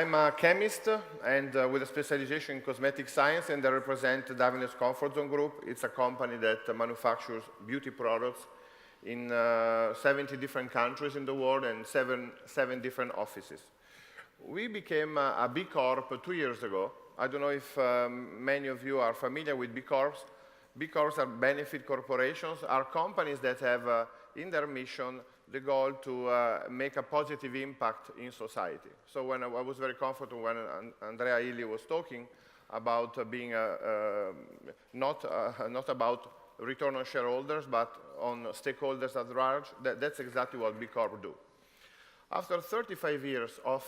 I'm a chemist and with a specialization in cosmetic science, and I represent Davines Comfort Zone Group. It's a company that manufactures beauty products in 70 different countries in the world and seven different offices. We became a B Corp 2 years ago. I don't know if many of you are familiar with B Corps. B Corps are benefit corporations, are companies that have in their mission the goal to make a positive impact in society. So when I was very comfortable when Andrea Illy was talking about being not about return on shareholders, but on stakeholders at large, that's exactly what B Corp do. After 35 years of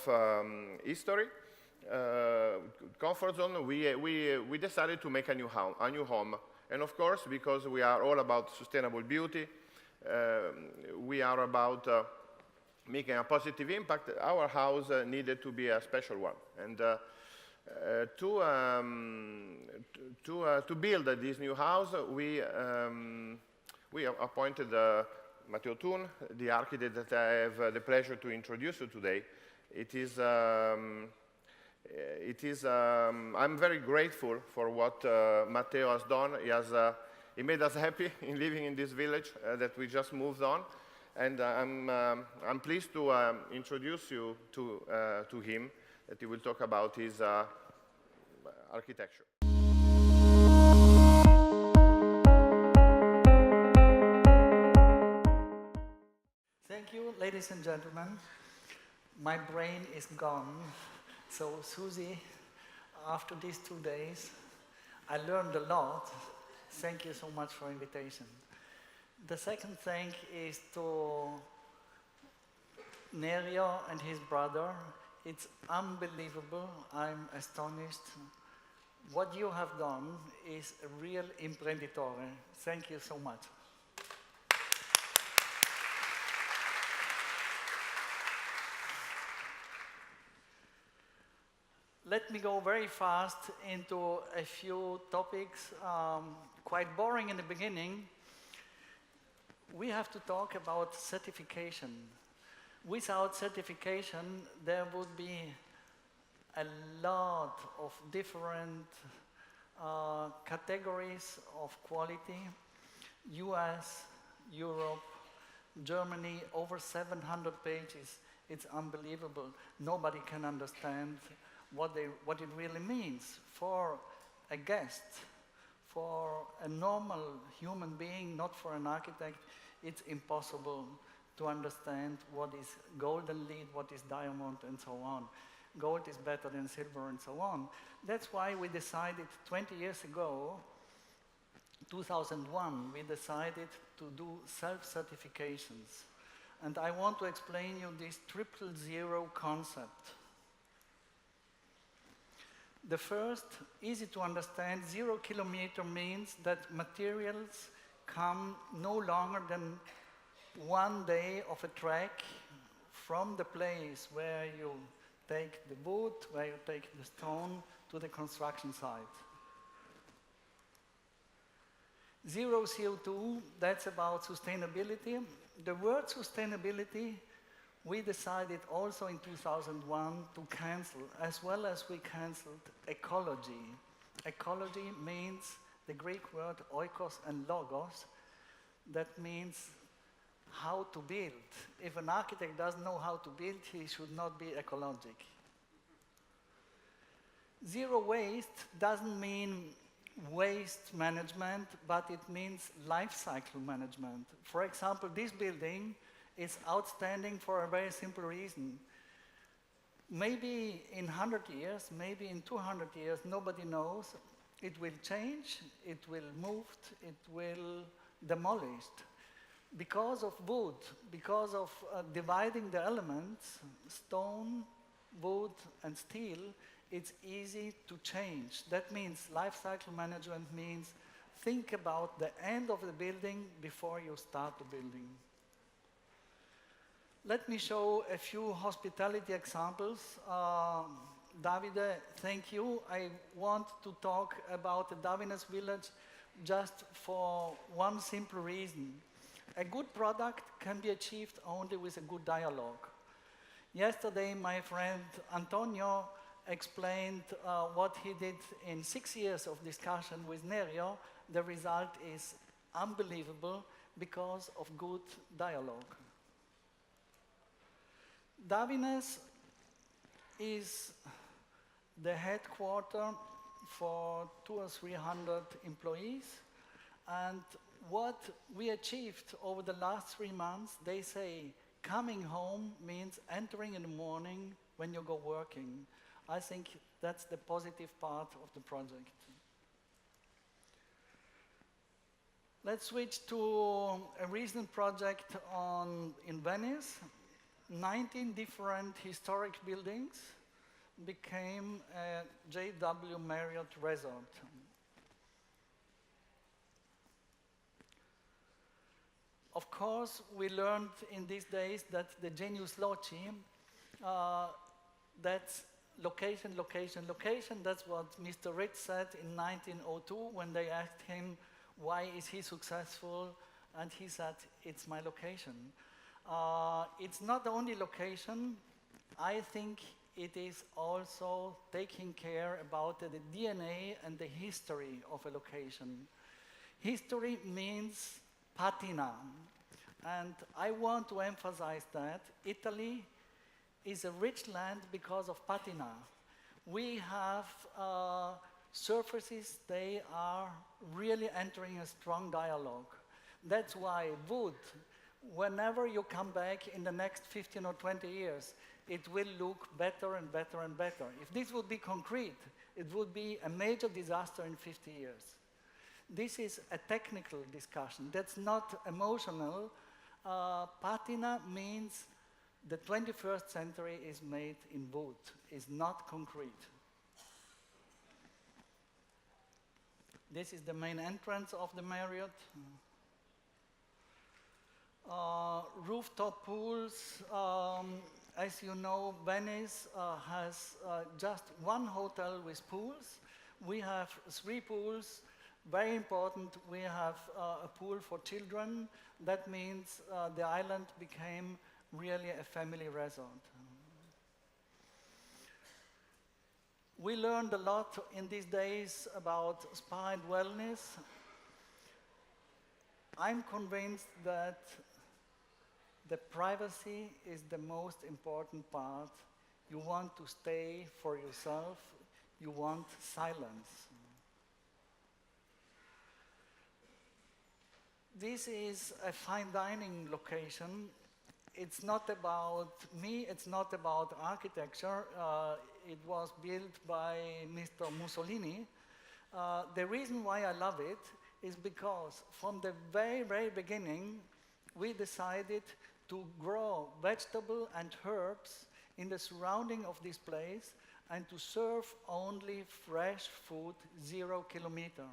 history, Comfort Zone, we decided to make a new home. And of course, because we are all about sustainable beauty, we are about making a positive impact, our house needed to be a special one. And to build this new house, we appointed Matteo Thun, the architect that I have the pleasure to introduce you today. I'm very grateful for what Matteo has done. He made us happy in living in this village that we just moved on. And I'm pleased to introduce you to him, that he will talk about his architecture. Thank you, ladies and gentlemen. My brain is gone. So, Susie, after these 2 days, I learned a lot. Thank you so much for invitation. The second thing is to Nerio and his brother. It's unbelievable. I'm astonished. What you have done is a real imprenditore. Thank you so much. Let me go very fast into a few topics, quite boring in the beginning. We have to talk about certification. Without certification, there would be a lot of different categories of quality. US, Europe, Germany, over 700 pages. It's unbelievable. Nobody can understand what it really means for a guest, for a normal human being, not for an architect. It's impossible to understand what is golden lead, what is diamond, and so on. Gold is better than silver, and so on. That's why we decided 20 years ago, 2001, we decided to do self-certifications. And I want to explain you this 000 concept. The first, easy to understand, 0 kilometer means that materials come no longer than 1 day of a trek from the place where you take the wood, where you take the stone, to the construction site. 0 CO2, that's about sustainability. The word sustainability, we decided also in 2001 to cancel, as well as we canceled ecology. Ecology means the Greek word oikos and logos. That means how to build. If an architect doesn't know how to build, he should not be ecologic. 0 waste doesn't mean waste management, but it means life cycle management. For example, this building is outstanding for a very simple reason. Maybe in 100 years, maybe in 200 years, nobody knows. It will change, it will move, it will demolished. Because of wood, because of dividing the elements, stone, wood, and steel, it's easy to change. That means life cycle management means think about the end of the building before you start the building. Let me show a few hospitality examples. Davide, thank you. I want to talk about the Davines village just for one simple reason. A good product can be achieved only with a good dialogue. Yesterday, my friend Antonio explained what he did in 6 years of discussion with Nerio. The result is unbelievable because of good dialogue. Davines is the headquarters for 200 or 300 employees, and what we achieved over the last 3 months, they say coming home means entering in the morning when you go working. I think that's the positive part of the project. Let's switch to a recent project in Venice. 19 different historic buildings became a JW Marriott resort. Of course, we learned in these days that the genius loci, that's location, location, location. That's what Mr. Ritz said in 1902 when they asked him, why is he successful? And he said, it's my location. It's not the only location. I think it is also taking care about the DNA and the history of a location. History means patina. And I want to emphasize that Italy is a rich land because of patina. We have surfaces, they are really entering a strong dialogue. That's why wood, whenever you come back in the next 15 or 20 years, it will look better and better and better. If this would be concrete, it would be a major disaster in 50 years. This is a technical discussion. That's not emotional. Patina means the 21st century is made in wood, is not concrete. This is the main entrance of the Marriott. Rooftop pools. As you know, Venice has just one hotel with pools. We have 3 pools. Very important, we have a pool for children. That means the island became really a family resort. We learned a lot in these days about spa and wellness. I'm convinced that the privacy is the most important part. You want to stay for yourself. You want silence. This is a fine dining location. It's not about me, it's not about architecture. It was built by Mr. Mussolini. The reason why I love it is because from the very, very beginning, we decided to grow vegetable and herbs in the surrounding of this place and to serve only fresh food, 0 kilometer.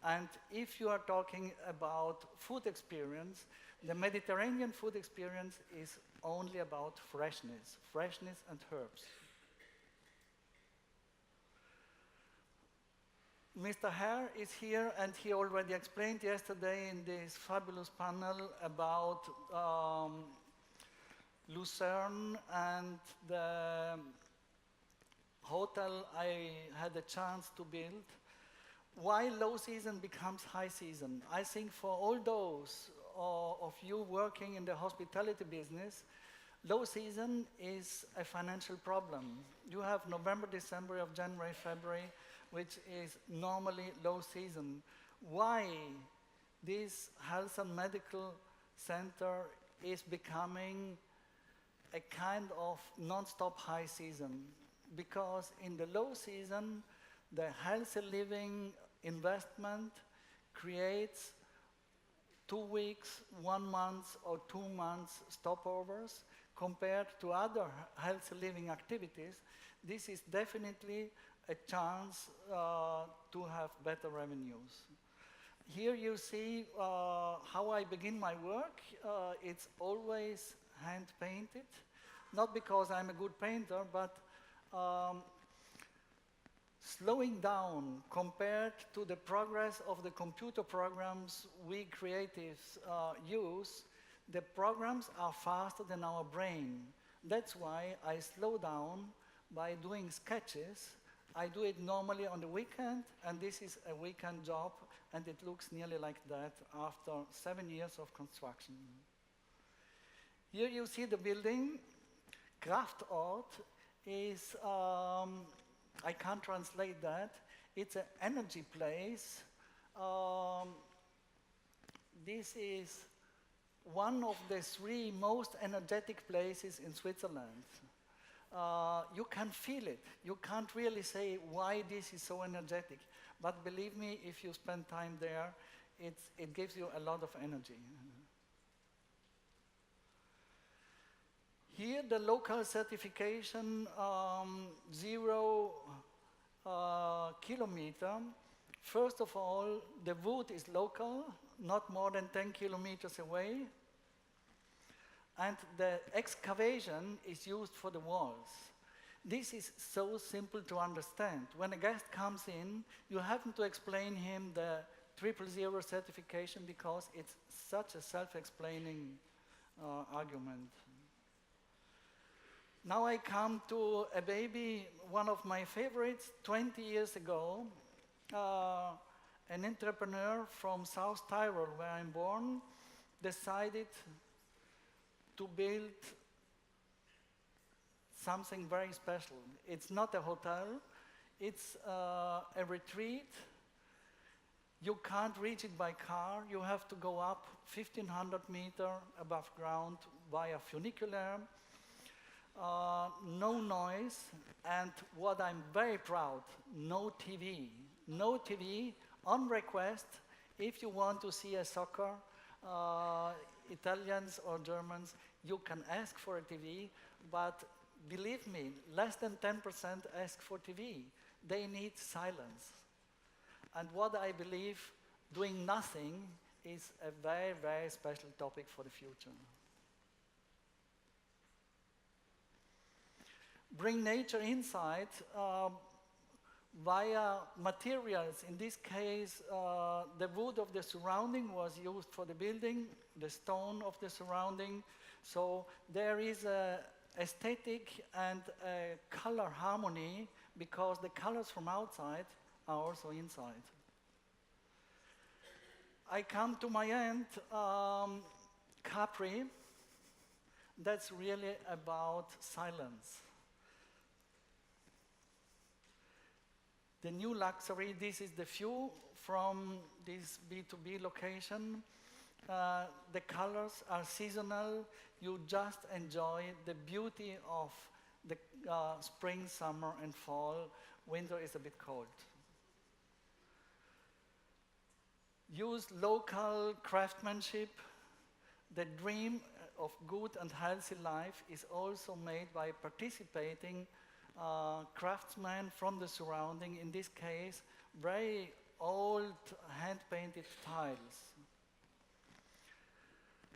And if you are talking about food experience, the Mediterranean food experience is only about freshness and herbs. Mr. Hare is here, and he already explained yesterday in this fabulous panel about Lucerne and the hotel I had a chance to build. Why low season becomes high season? I think for all those of you working in the hospitality business, low season is a financial problem. You have November, December, of January, February, which is normally low season. Why this health and medical center is becoming a kind of non-stop high season? Because in the low season, the healthy living investment creates 2 weeks, 1 month, or 2 months stopovers compared to other healthy living activities. This is definitely a chance to have better revenues. Here you see how I begin my work. It's always hand-painted, not because I'm a good painter, but slowing down compared to the progress of the computer programs we creatives use. The programs are faster than our brain. That's why I slow down by doing sketches. I do it normally on the weekend, and this is a weekend job, and it looks nearly like that after 7 years of construction. Here you see the building. Kraftort is, I can't translate that. It's an energy place. This is one of the 3 most energetic places in Switzerland. You can feel it. You can't really say why this is so energetic. But believe me, if you spend time there, it gives you a lot of energy. Here, the local certification, 0 kilometer. First of all, the wood is local, not more than 10 kilometers away. And the excavation is used for the walls. This is so simple to understand. When a guest comes in, you haven't to explain him the 000 certification because it's such a self-explaining argument. Now I come to a baby, one of my favorites. 20 years ago, an entrepreneur from South Tyrol, where I'm born, decided to build something very special. It's not a hotel, it's a retreat. You can't reach it by car. You have to go up 1,500 meters above ground via funicular. No noise, and what I'm very proud, no TV. No TV, on request, if you want to see a soccer, Italians or Germans, you can ask for a TV, but believe me, less than 10% ask for TV. They need silence. And what I believe, doing nothing is a very, very special topic for the future. Bring nature inside via materials. In this case, the wood of the surrounding was used for the building, the stone of the surrounding. So there is a aesthetic and a color harmony because the colors from outside are also inside. I come to my end, Capri. That's really about silence. The new luxury, this is the view from this B2B location. The colors are seasonal. You just enjoy the beauty of the spring, summer, and fall. Winter is a bit cold. Use local craftsmanship. The dream of good and healthy life is also made by participating craftsmen from the surrounding, in this case, very old hand-painted tiles.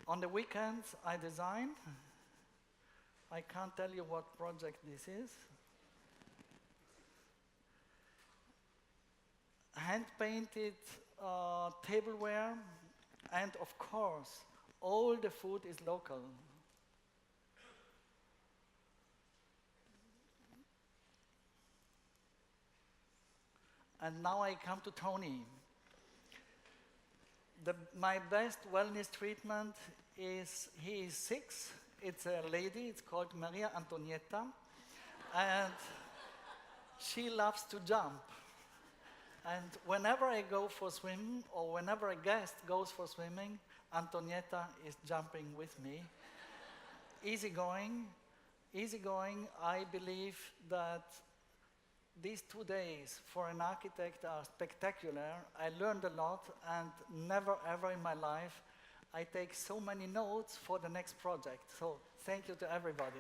On the weekends, I design. I can't tell you what project this is. Hand-painted tableware, and of course, all the food is local. And now I come to Tony. My best wellness treatment is, he is 6. It's a lady, it's called Maria Antonietta. And she loves to jump. And whenever I go for swim, or whenever a guest goes for swimming, Antonietta is jumping with me. Easygoing. I believe that these 2 days for an architect are spectacular. I learned a lot, and never ever in my life I take so many notes for the next project. So thank you to everybody.